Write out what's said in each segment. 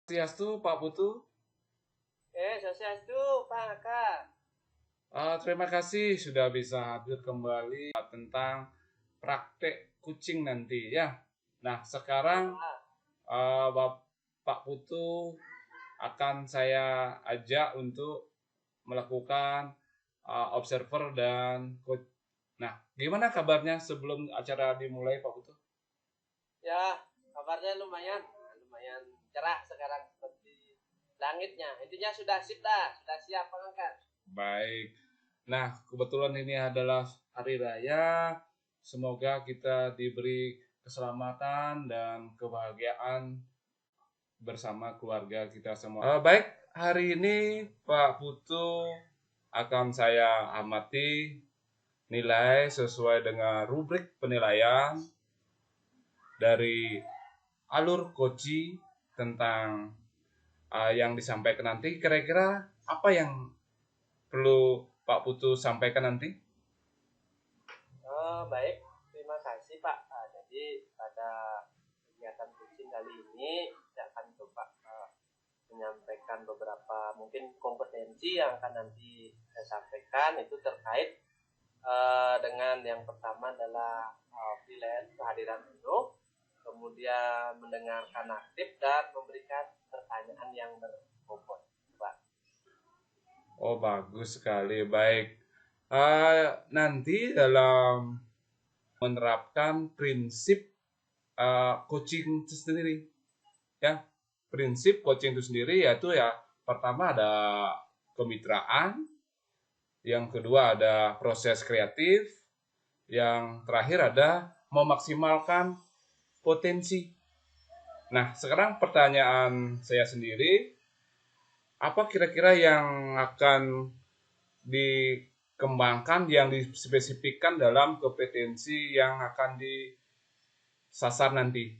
Swastiastu, Pak Putu. Swastiastu, Pak Kak. Terima kasih sudah bisa hadir kembali tentang praktek kucing nanti ya. Nah, sekarang Pak Putu akan saya ajak untuk melakukan observer dan coach. Nah, gimana kabarnya sebelum acara dimulai, Pak Putu? Ya, kabarnya lumayan cerah sekarang seperti langitnya. Intinya sudah sip dah, sudah siap pengangkat. Baik. Nah, kebetulan ini adalah hari raya. Semoga kita diberi keselamatan dan kebahagiaan bersama keluarga kita semua. Baik, hari ini Pak Putu akan saya amati nilai sesuai dengan rubrik penilaian dari alur koji tentang yang disampaikan nanti. Kira-kira apa yang perlu Pak Putu sampaikan nanti? Baik, terima kasih Pak. Jadi pada kegiatan kucing kali ini saya akan coba menyampaikan beberapa mungkin kompetensi yang akan nanti saya sampaikan itu terkait dengan yang pertama adalah freelance kehadiran penuh, kemudian mendengarkan aktif dan memberikan pertanyaan yang berbobot, Pak. Oh, bagus sekali. Baik. Nanti dalam menerapkan prinsip coaching itu sendiri, ya. Prinsip coaching itu sendiri yaitu ya pertama ada kemitraan, yang kedua ada proses kreatif, yang terakhir ada memaksimalkan potensi. Nah, sekarang pertanyaan saya sendiri, apa kira-kira yang akan dikembangkan yang dispesifikkan dalam kompetensi yang akan disasar nanti?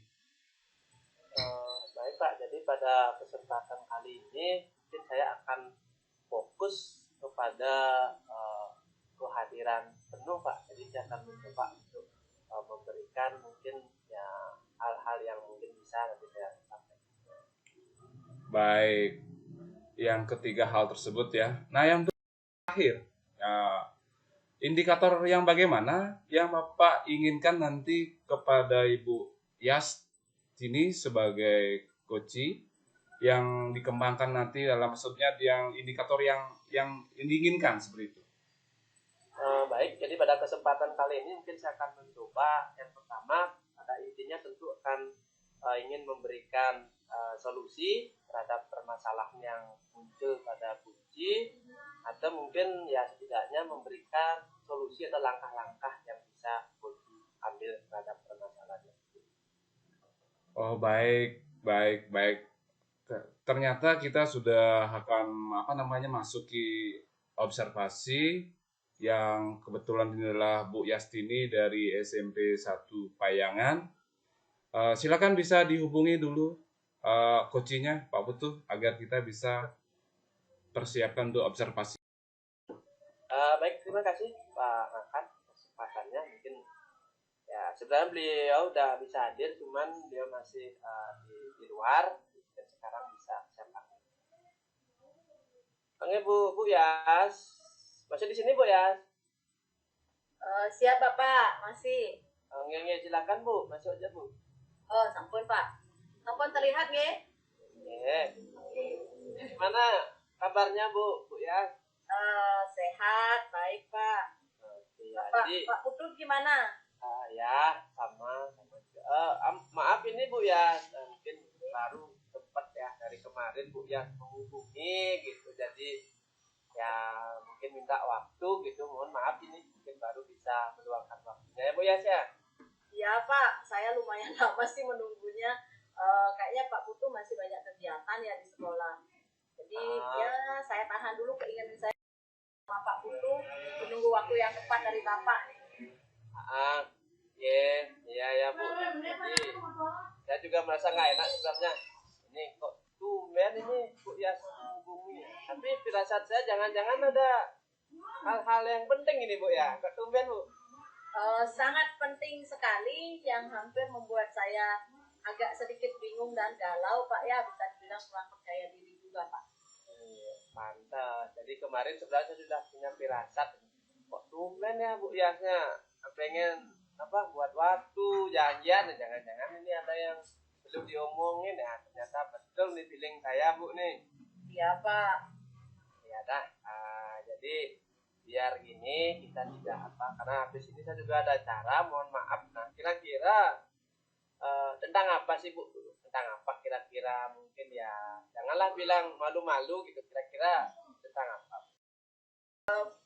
Baik Pak, jadi pada kesempatan kali ini mungkin saya akan fokus kepada kehadiran penuh Pak. Jadi saya akan mencoba untuk memberikan mungkin ya hal-hal yang mungkin bisa nanti saya sampaikan. Baik, yang ketiga hal tersebut ya. Nah, yang terakhir, indikator yang bagaimana yang Bapak inginkan nanti kepada Ibu Yas sini sebagai coach yang dikembangkan nanti dalam maksudnya yang indikator yang diinginkan seperti itu. Baik, jadi pada kesempatan kali ini mungkin saya akan mencoba yang pertama, pada intinya tentu akan ingin memberikan solusi terhadap permasalahan yang muncul pada kunci, atau mungkin ya setidaknya memberikan solusi atau langkah-langkah yang bisa kunci ambil terhadap permasalahan itu. Oh, baik, baik, baik. Ternyata kita sudah akan masuki observasi yang kebetulan ini adalah Bu Yastini dari SMP 1 Payangan. Silakan bisa dihubungi dulu coachingnya Pak Putu agar kita bisa persiapkan untuk observasi. Baik, terima kasih Pak Akan kesempatannya. Mungkin ya sebenarnya beliau udah bisa hadir, cuman dia masih di luar dan sekarang bisa saya panggil. Panggil Bu Yas. Masih di sini Bu Yas? Siap Bapak, masih. Nge, silakan Bu, masuk aja Bu. Oh, sampun Pak. Sampun terlihat nggih? Nge. Gimana kabarnya Bu Yas? Sehat, baik Pak. Ya, Pak Putu gimana? Ya, sama juga. Maaf ini Bu Yas, mungkin baru sempat ya dari kemarin Bu Yas menghubungi gitu. Jadi ya mungkin minta waktu gitu, mohon maaf ini mungkin baru bisa meluangkan waktunya ya Bu Yas ya. Iya Pak, saya lumayan lama sih menunggunya. Kayaknya Pak Putu masih banyak kegiatan ya di sekolah. Jadi ya saya tahan dulu keinginan saya sama Pak Putu menunggu waktu yang tepat dari Bapak. Ya Bu. Jadi saya juga merasa nggak enak sebenarnya. Ini kok tumben ini Bu Yas menghubungi. Tapi firasat saya jangan-jangan ada hal-hal yang penting ini Bu ya. Kok tumben Bu? Sangat penting sekali yang hampir membuat saya agak sedikit bingung dan galau Pak ya, bisa dibilang kurang percaya diri juga Pak. Pantas. Jadi kemarin sebenarnya saya sudah punya firasat. Kok tumben ya Bu Yasnya pengen apa buat waktu janjian, jangan-jangan ini ada yang belum diomongin ya, ternyata betul nih feeling saya Bu nih. Iya Pak. Ya dah. Jadi biar gini kita tidak apa, karena habis ini saya juga ada acara, mohon maaf. Nah kira-kira tentang apa sih Bu? Tentang apa kira-kira, mungkin ya janganlah bilang malu-malu gitu, kira-kira tentang apa?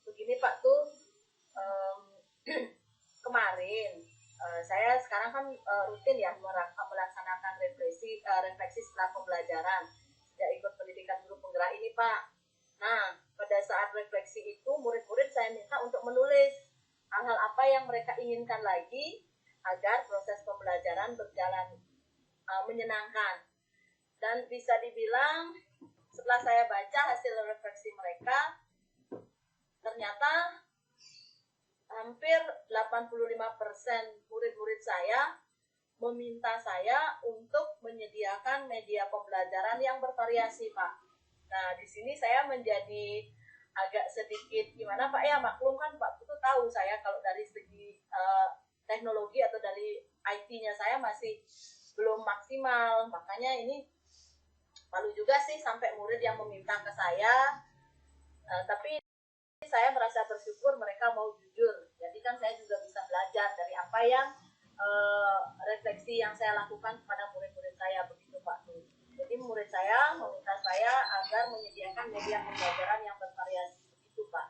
Begini Pak tuh, kemarin saya sekarang kan rutin ya melaksanakan refleksi setelah pembelajaran sejak ikut pendidikan guru penggerak ini Pak. Nah, pada saat refleksi itu murid-murid saya minta untuk menulis hal-hal apa yang mereka inginkan lagi agar proses pembelajaran berjalan menyenangkan. Dan bisa dibilang setelah saya baca hasil refleksi mereka, ternyata hampir 85% murid-murid saya meminta saya untuk menyediakan media pembelajaran yang bervariasi, Pak. Nah, di sini saya menjadi agak sedikit gimana Pak ya, maklum kan Pak Putu tahu saya kalau dari segi teknologi atau dari IT-nya saya masih belum maksimal, makanya ini malu juga sih sampai murid yang meminta ke saya, tapi saya merasa bersyukur mereka mau jujur. Jadi kan saya juga bisa belajar dari apa yang refleksi yang saya lakukan kepada murid-murid saya, begitu Pak. Jadi murid saya meminta saya agar menyediakan media pembelajaran yang bervariasi, begitu Pak.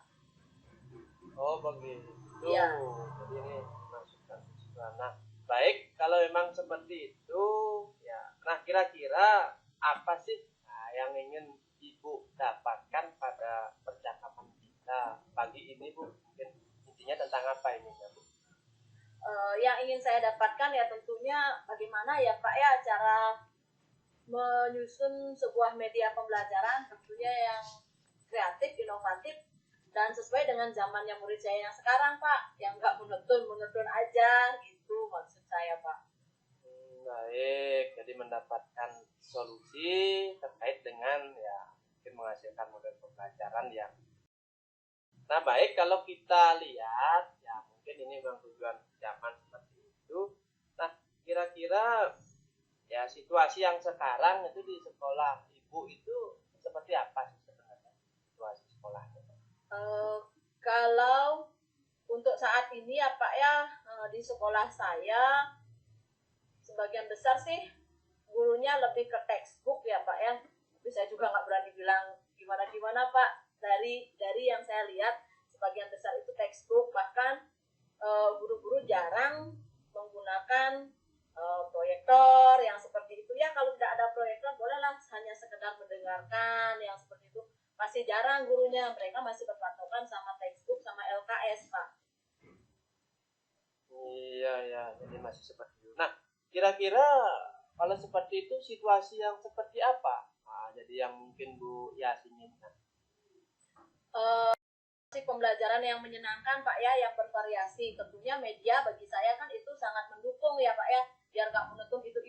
Oh begitu. Iya. Jadi ini masukkan nah, baik kalau memang seperti itu ya. Nah kira-kira apa sih yang ingin Ibu dapatkan pada percakapan kita pagi ini Bu? Mungkin intinya tentang apa ini ya Bu? Yang ingin saya dapatkan ya tentunya bagaimana ya Pak ya cara menyusun sebuah media pembelajaran tentunya yang kreatif, inovatif, dan sesuai dengan zamannya murid saya yang sekarang Pak, yang nggak monoton aja gitu maksud saya Pak. Baik, jadi mendapatkan solusi terkait dengan ya mungkin menghasilkan model pembelajaran yang nah baik. Kalau kita lihat ya mungkin ini memang tujuan zaman seperti itu. Nah kira-kira ya situasi yang sekarang itu di sekolah Ibu itu seperti apa sih sebenarnya situasi sekolahnya? Kalau untuk saat ini ya Pak ya, di sekolah saya sebagian besar sih gurunya lebih ke textbook ya Pak ya, tapi saya juga nggak berani bilang gimana Pak. Dari yang saya lihat sebagian besar itu textbook, bahkan guru-guru jarang menggunakan proyektor yang seperti itu ya. Kalau tidak ada proyektor bolehlah hanya sekedar mendengarkan yang seperti itu, masih jarang gurunya, mereka masih berpatokan sama textbook sama LKS Pak. Iya jadi masih seperti itu. Nah kira-kira kalau seperti itu situasi yang seperti apa? Nah, jadi yang mungkin Bu Yas inginkan pembelajaran yang menyenangkan Pak ya, yang bervariasi. Tentunya media bagi saya kan itu sangat mendukung ya Pak ya, biar nggak menutup itu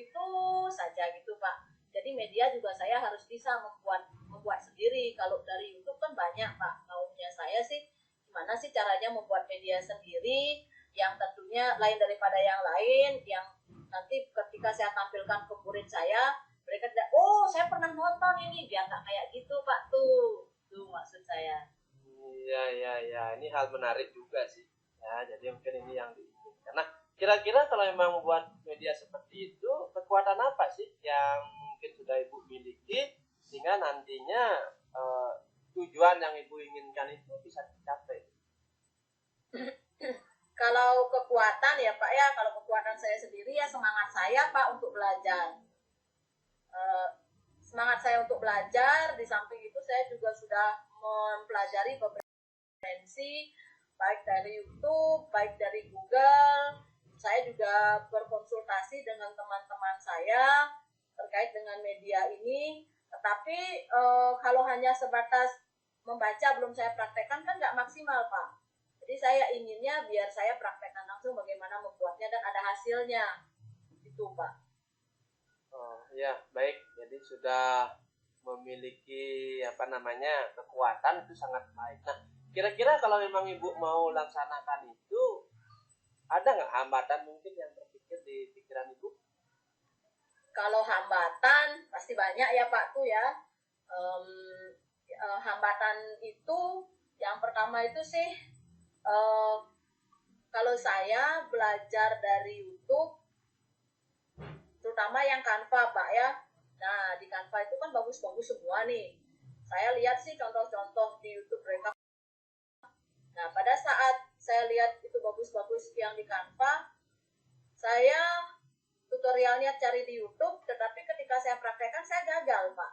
saja gitu Pak. Jadi media juga saya harus bisa membuat sendiri. Kalau dari YouTube kan banyak Pak. Maunya saya sih gimana sih caranya membuat media sendiri yang tentunya lain daripada yang lain, yang nanti ketika saya tampilkan ke murid saya, mereka tidak, oh saya pernah nonton ini, biar nggak kayak gitu Pak tuh maksud saya. Iya, ini hal menarik juga sih. Ya, jadi mungkin ini yang diinginkan. Nah, kira-kira kalau memang buat media seperti itu, kekuatan apa sih yang mungkin sudah Ibu miliki sehingga nantinya tujuan yang Ibu inginkan itu bisa dicapai? Kalau kekuatan ya Pak ya, kalau kekuatan saya sendiri ya semangat saya Pak untuk belajar. Semangat saya untuk belajar, di samping itu saya juga sudah mempelajari beberapa referensi baik dari YouTube, baik dari Google. Saya juga berkonsultasi dengan teman-teman saya terkait dengan media ini. Tetapi kalau hanya sebatas membaca belum saya praktekkan kan nggak maksimal Pak. Jadi saya inginnya biar saya praktekkan langsung bagaimana membuatnya dan ada hasilnya. Itu Pak. Oh ya, baik. Jadi sudah memiliki apa namanya kekuatan itu sangat baik. Nah, kira-kira kalau memang ibu mau laksanakan itu, ada nggak hambatan mungkin yang terpikir di pikiran ibu? Kalau hambatan pasti banyak ya Pak tuh ya. Em, Hambatan itu yang pertama itu sih eh, kalau saya belajar dari YouTube, terutama yang Canva Pak ya. Nah di Canva itu kan bagus-bagus semua nih. Saya lihat sih contoh-contoh di YouTube mereka. Nah pada saat saya lihat itu bagus-bagus yang di Canva, saya tutorialnya cari di YouTube, tetapi ketika saya praktekkan saya gagal Pak.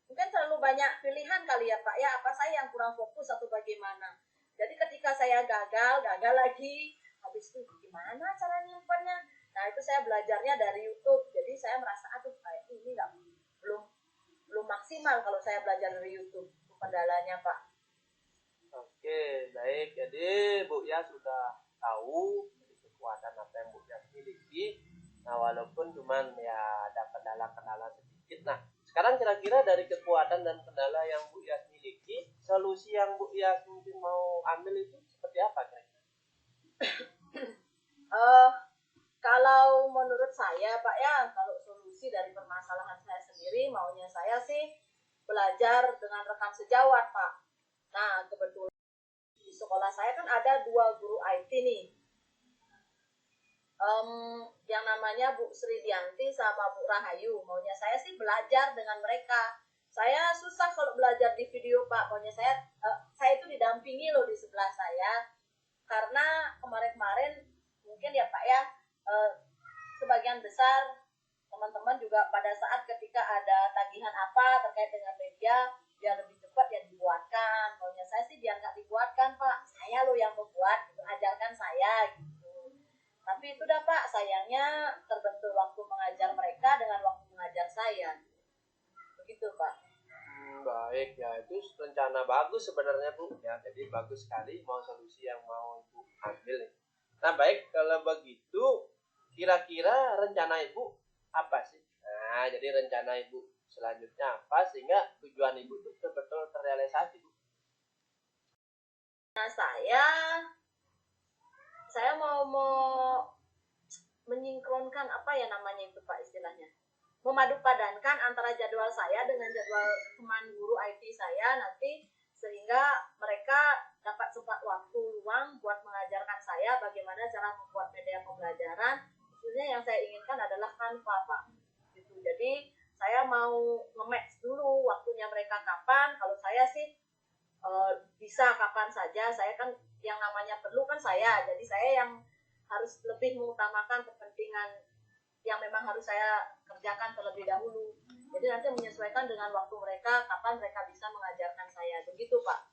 Mungkin terlalu banyak pilihan kali ya Pak ya, apa saya yang kurang fokus atau bagaimana. Jadi ketika saya gagal lagi, habis itu gimana cara nyimpannya. Nah itu saya belajarnya dari YouTube, jadi saya merasa aduh kayak ini nggak belum belum maksimal kalau saya belajar dari YouTube. Itu kendalanya Pak. Oke, baik. Jadi Bu ya sudah tahu jadi kekuatan apa yang Bu ya miliki. Nah, walaupun cuman ya ada kendala-kendala sedikit. Nah, sekarang kira-kira dari kekuatan dan kendala yang Bu ya miliki, solusi yang Bu ya mungkin mau ambil itu seperti apa kira-kira? Eh Kalau menurut saya Pak ya, kalau solusi dari permasalahan saya sendiri, maunya saya sih belajar dengan rekan sejawat Pak. Nah kebetulan di sekolah saya kan ada 2 guru IT nih. Yang namanya Bu Sri Dianti sama Bu Rahayu. Maunya saya sih belajar dengan mereka. Saya susah kalau belajar di video Pak. Maunya saya itu didampingi loh di sebelah saya. Karena kemarin-kemarin mungkin ya Pak ya, sebagian besar teman-teman juga pada saat ketika ada tagihan apa terkait dengan media, biar lebih cepat ya dibuatkan. Maunya saya sih biar nggak dibuatkan Pak. Saya loh yang membuat, gitu. Ajarkan saya gitu. Tapi itu dah Pak, sayangnya terbentur waktu mengajar mereka dengan waktu mengajar saya. Begitu Pak. Baik ya, itu rencana bagus sebenarnya Bu ya. Jadi bagus sekali mau solusi yang mau Ibu ambil. Nah, baik kalau begitu kira-kira rencana Ibu apa sih? Nah, jadi rencana Ibu selanjutnya apa sehingga tujuan Ibu itu betul-betul terrealisasi Bu? Nah saya mau menyinkronkan apa ya namanya itu Pak istilahnya, memadupadankan antara jadwal saya dengan jadwal teman guru IT saya nanti, sehingga mereka dapat sempat waktu luang buat mengajarkan saya bagaimana cara membuat media pembelajaran. Khususnya yang saya inginkan adalah Canva Pak gitu. Jadi saya mau nge-match dulu waktunya mereka kapan. Kalau saya sih bisa kapan saja. Saya kan yang namanya perlu kan saya, jadi saya yang harus lebih mengutamakan kepentingan yang memang harus saya kerjakan terlebih dahulu. Jadi nanti menyesuaikan dengan waktu mereka, kapan mereka bisa mengajarkan saya. Begitu Pak.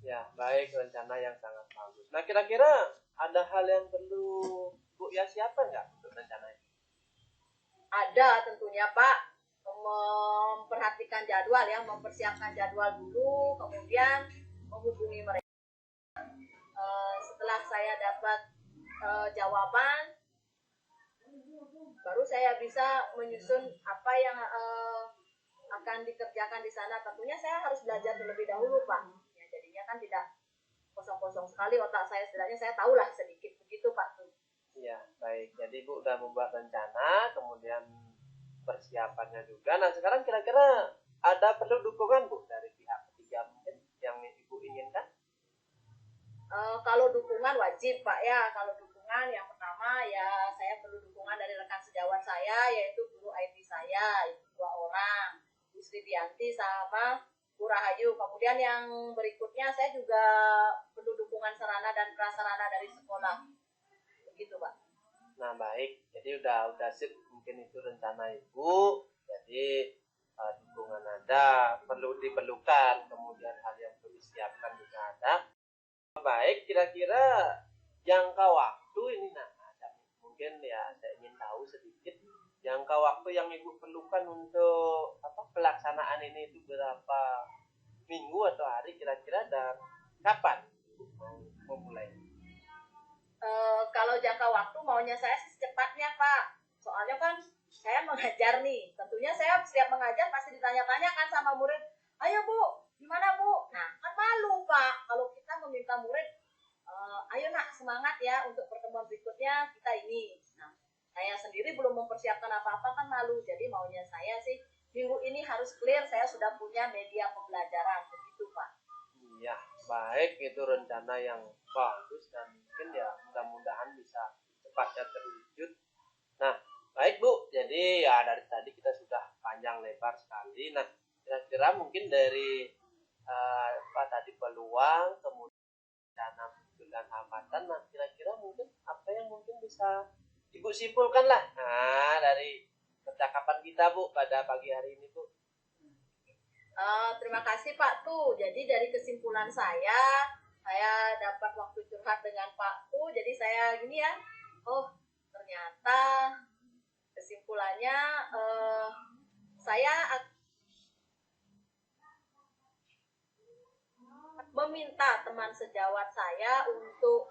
Ya, baik, rencana yang sangat bagus. Nah, kira-kira ada hal yang perlu Bu ya siapa nggak untuk rencana ini? Ada tentunya Pak, memperhatikan jadwal ya, mempersiapkan jadwal dulu, kemudian menghubungi mereka. Setelah saya dapat jawaban, baru saya bisa menyusun apa yang akan dikerjakan di sana. Tentunya saya harus belajar terlebih dahulu Pak. Ya, jadinya kan tidak kosong-kosong sekali otak saya, setidaknya saya tahulah sedikit begitu Pak. Iya, baik. Jadi Bu udah membuat rencana, kemudian persiapannya juga. Nah, sekarang kira-kira ada perlu dukungan Bu dari pihak ketiga mungkin yang Ibu inginkan? Kalau dukungan wajib Pak ya. Kalau dukungan yang pertama ya saya perlu dukungan dari rekan sejawat saya, yaitu guru IT saya, itu 2 orang, Bu Sri Dianti sama Bu Rahayu. Kemudian yang berikutnya saya juga perlu dukungan sarana dan prasarana dari sekolah. Begitu Pak. Nah, baik. Jadi udah sip mungkin itu rencana Ibu. Jadi dukungan ada, perlu diperlukan, kemudian hal yang perlu disiapkan juga ada. Baik, kira-kira jangka waktu ini mungkin ya saya ingin tahu sedikit jangka waktu yang Ibu perlukan untuk pelaksanaan ini itu berapa minggu atau hari kira-kira dan kapan Ibu mau memulai? Kalau jangka waktu maunya saya sih secepatnya Pak. Soalnya kan saya mengajar nih, tentunya saya setiap mengajar pasti ditanya-tanya kan sama murid, ayo Bu, gimana Bu? Nah, kan malu Pak, kalau kita meminta murid, ayo nak semangat ya untuk pertemuan berikutnya kita ini. Nah, saya sendiri belum mempersiapkan apa-apa kan malu, jadi maunya saya sih minggu ini harus clear, saya sudah punya media pembelajaran, begitu Pak. Iya, baik, itu rencana yang bagus dan mungkin ya mudah-mudahan bisa cepatnya terwujud. Nah, baik Bu, jadi ya dari tadi kita sudah panjang lebar sekali. Nah, kira-kira mungkin dari apa tadi peluang, kemudian rencana dan hambatan, nah kira-kira mungkin apa yang mungkin bisa Ibu simpulkan lah. Nah, dari percakapan kita Bu pada pagi hari ini Bu. Terima kasih Pak Tu. Jadi dari kesimpulan saya dapat waktu curhat dengan Pak Tu. Jadi saya gini ya, oh ternyata kesimpulannya saya meminta teman sejawat saya untuk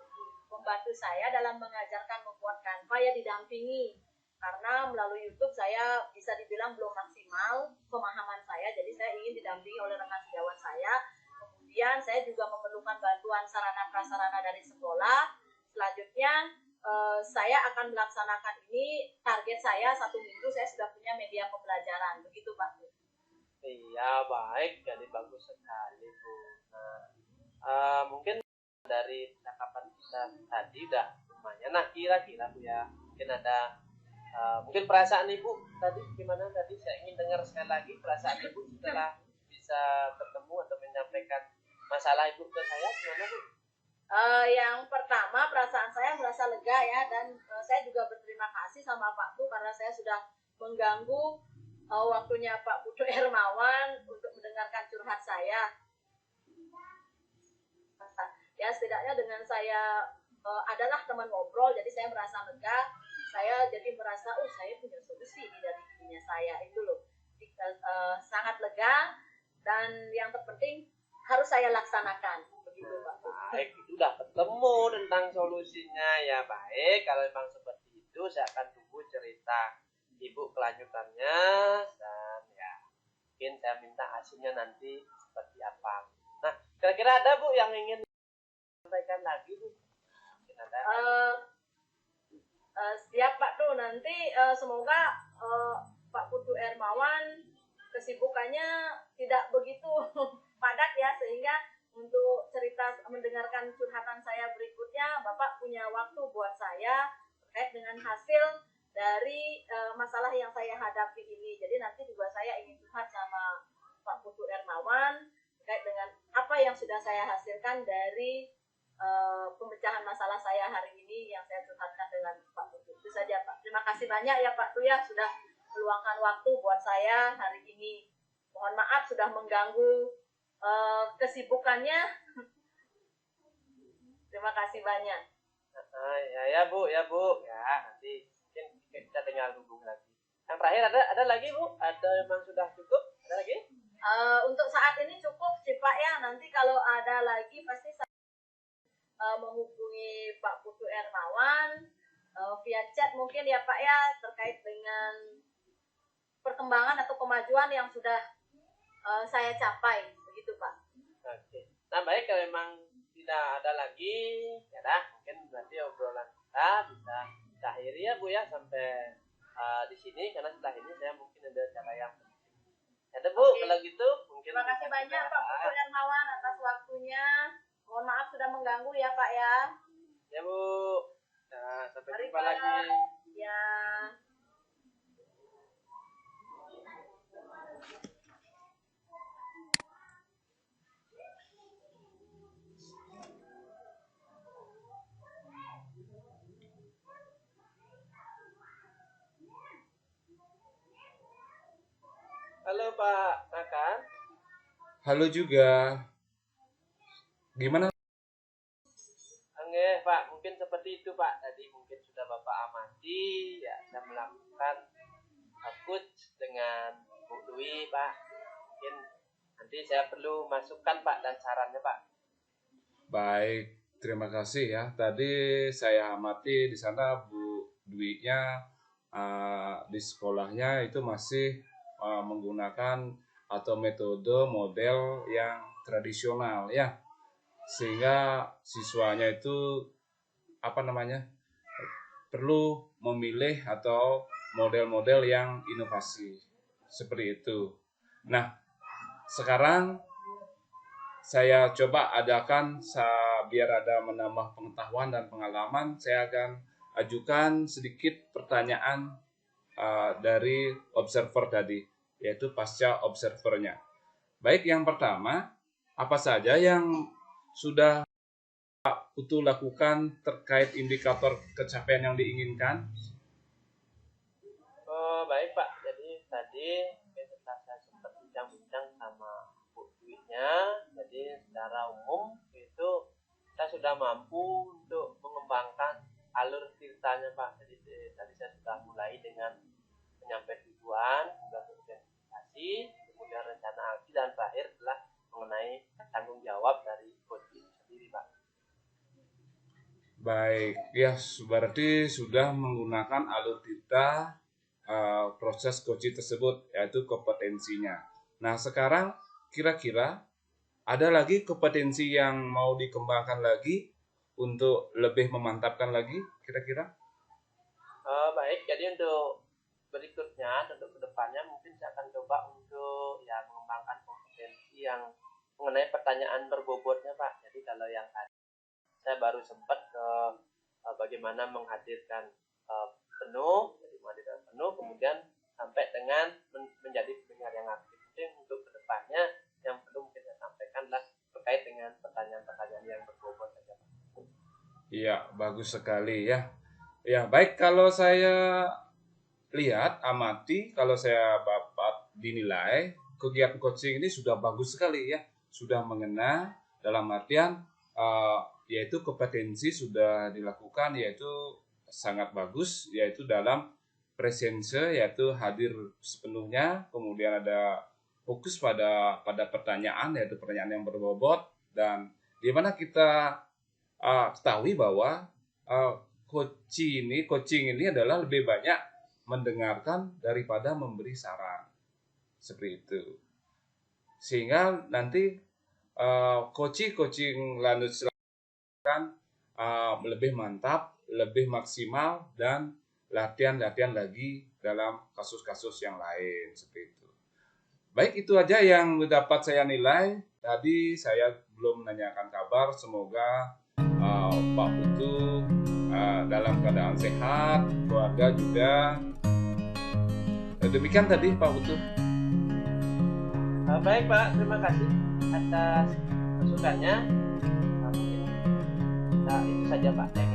membantu saya dalam mengajarkan membuat Canva ya didampingi. Karena melalui YouTube saya bisa dibilang belum maksimal pemahaman saya, jadi saya ingin didampingi oleh rekan sejawat saya. Kemudian saya juga memerlukan bantuan sarana prasarana dari sekolah. Selanjutnya saya akan melaksanakan ini, target saya 1 minggu saya sudah punya media pembelajaran, begitu Pak. Iya, baik, jadi bagus sekali Bu. Nah, mungkin dari percakapan kita tadi udah lumayan. Nah, kira-kira Bu ya, mungkin ada mungkin perasaan Ibu tadi gimana? Tadi saya ingin dengar sekali lagi perasaan Ibu setelah bisa bertemu atau menyampaikan masalah Ibu ke saya, gimana Bu? Yang pertama perasaan saya merasa lega ya, dan saya juga berterima kasih sama Pak Tu karena saya sudah mengganggu waktunya Pak Putu Hermawan untuk mendengarkan curhat saya. Ya setidaknya dengan saya adalah teman ngobrol, jadi saya merasa lega. Saya jadi merasa saya punya solusi ini dari dirinya saya itu loh. Sangat lega, dan yang terpenting harus saya laksanakan, begitu Pak. Baik, itu udah ketemu tentang solusinya ya. Baik, kalau memang seperti itu saya akan tunggu cerita Ibu kelanjutannya, dan ya mungkin saya minta hasilnya nanti seperti apa. Nah, kira-kira ada Bu yang ingin sampaikan lagi Bu? Mungkin ada. Siap Pak tuh, nanti semoga Pak Putu Hermawan kesibukannya tidak begitu padat ya, sehingga untuk cerita mendengarkan curhatan saya berikutnya Bapak punya waktu buat saya terkait dengan hasil dari masalah yang saya hadapi ini. Jadi nanti juga saya ingin curhat sama Pak Putu Hermawan terkait dengan apa yang sudah saya hasilkan dari pemecahan masalah saya hari ini yang saya curhatkan dengan Pak Putu. Itu saja Pak. Terima kasih banyak ya Pak Tu ya sudah meluangkan waktu buat saya hari ini. Mohon maaf sudah mengganggu kesibukannya. Terima kasih banyak. Ya Bu, ya nanti mungkin kita tinggal hubung lagi. Yang terakhir ada lagi Bu? Ada memang sudah cukup? Ada lagi? Untuk saat ini cukup sih Pak ya. Nanti kalau ada lagi pasti saya menghubungi Pak Putu Hermawan via chat mungkin ya Pak ya, terkait dengan perkembangan atau kemajuan yang sudah saya capai, begitu Pak. Oke. Nah baik, kalau memang tidak ada lagi, ya dah mungkin berarti obrolan kita bisa kita akhiri ya Bu ya sampai di sini, karena setelah ini saya mungkin ada cara yang penting. Ya Bu, kalau gitu mungkin. Terima kasih banyak Pak Putu Hermawan atas waktunya. Mohon maaf sudah mengganggu ya Pak ya. Ya Bu. Nah, sampai jumpa lagi. Ya. Halo Pak Nakan. Halo juga. Gimana? Oke Pak, mungkin seperti itu Pak. Tadi mungkin sudah Bapak amati, ya saya melakukan coach dengan Bu Dwi Pak. Mungkin nanti saya perlu masukkan Pak dan sarannya Pak. Baik, terima kasih ya. Tadi saya amati di sana Bu Dwi-nya di sekolahnya itu masih menggunakan atau metode model yang tradisional ya, sehingga siswanya itu perlu memilih atau model-model yang inovasi seperti itu. Nah, sekarang saya coba adakan biar ada menambah pengetahuan dan pengalaman, saya akan ajukan sedikit pertanyaan dari observer tadi, yaitu pasca observernya. Baik, yang pertama, apa saja yang sudah Pak Putu lakukan terkait indikator capaian yang diinginkan? Baik Pak, jadi tadi setelah saya sempat bincang-bincang sama Bu Dwi-nya, jadi secara umum itu saya sudah mampu untuk mengembangkan alur ceritanya Pak. Jadi tadi saya sudah mulai dengan menyampaikan tujuan, sudah identifikasi, kemudian rencana aksi, dan terakhir adalah mengenai tanggung jawab dari coach sendiri Pak. Baik, ya berarti sudah menggunakan alur cerita proses coaching tersebut, yaitu kompetensinya. Nah, sekarang kira-kira ada lagi kompetensi yang mau dikembangkan lagi untuk lebih memantapkan lagi kira-kira? Baik, jadi untuk berikutnya, untuk kedepannya mungkin saya akan coba untuk mengembangkan kompetensi yang mengenai pertanyaan berbobotnya Pak. Jadi kalau yang tadi saya baru sempat ke bagaimana menghadirkan penuh, jadi menghadirkan penuh, kemudian sampai dengan menjadi pendengar yang aktif. Mungkin untuk kedepannya yang perlu mungkin saya sampaikan adalah terkait dengan pertanyaan-pertanyaan yang berbobot saja. Iya, bagus sekali ya. Ya, baik, kalau saya lihat, amati, kalau saya dapat dinilai, kegiatan coaching ini sudah bagus sekali ya. Sudah mengena dalam artian yaitu kompetensi sudah dilakukan, yaitu sangat bagus, yaitu dalam presence, yaitu hadir sepenuhnya, kemudian ada fokus pada pertanyaan, yaitu pertanyaan yang berbobot, dan di mana kita ketahui bahwa coaching ini adalah lebih banyak mendengarkan daripada memberi saran, seperti itu, sehingga nanti coaching lanjut kan lebih mantap, lebih maksimal, dan latihan lagi dalam kasus-kasus yang lain seperti itu. Baik, itu aja yang dapat saya nilai. Tadi saya belum menanyakan kabar, semoga Pak Putu dalam keadaan sehat, keluarga juga. Demikian tadi Pak Putu. Baik Pak, terima kasih atas masukannya. Itu saja Pak.